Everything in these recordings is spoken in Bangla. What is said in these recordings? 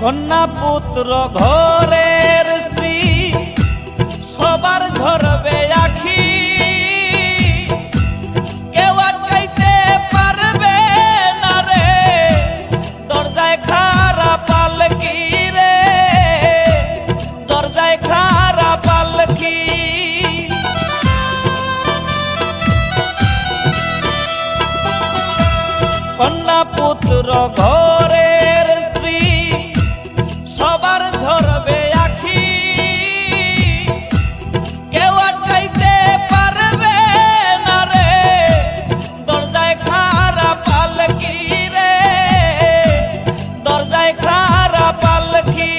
কন্যা পুত্র ঘরের স্ত্রী সবার ঝরবে আখি, কেউ আটকাইতে পারবে না রে, দরজায় খাড়া পালকি রে, দরজায় খাড়া পালকি। কন্যা পুত্র ঘরের স্ত্রী সবার ঝরবে আখি, কেউ আটকাইতে পারবে না রে, দরজায় খাড়া পালকি রে, দরজায় খাড়া পালকি।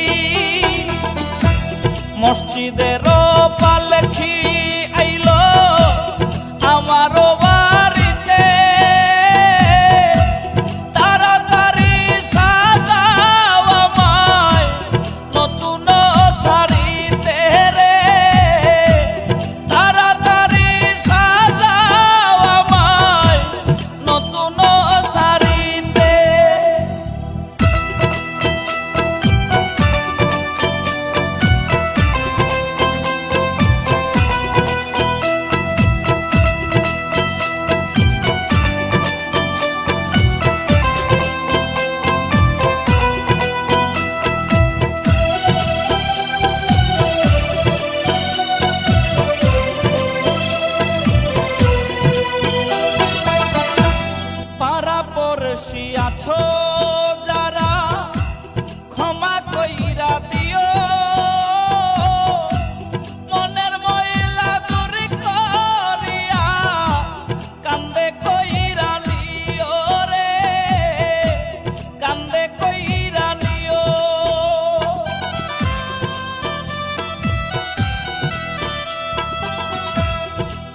মসজিদের পালকি আইলো আমারও বাড়িতে, তাড়াতাড়ি সাজাও আমায় নতুন শাড়িতে রে, তাড়াতাড়ি সাজাও আমায় নতুন শাড়িতে। পাড়াপড়শি আছো যারা ক্ষমা কইরা দিও, মনের ময়লা দূর করিয়া কান্দে কইরা নিও রে, কান্দে কইরা নিও।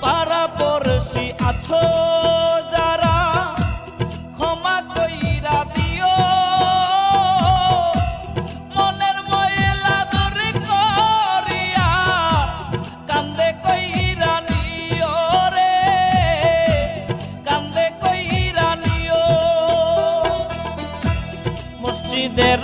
পাড়াপড়শি আছো যারা ক্ষমা কইরা দিও, মনের ময়লা দূর করিয়া কান্দে কইরা নিও রে, কান্দে কইরা নিও। মসজিদের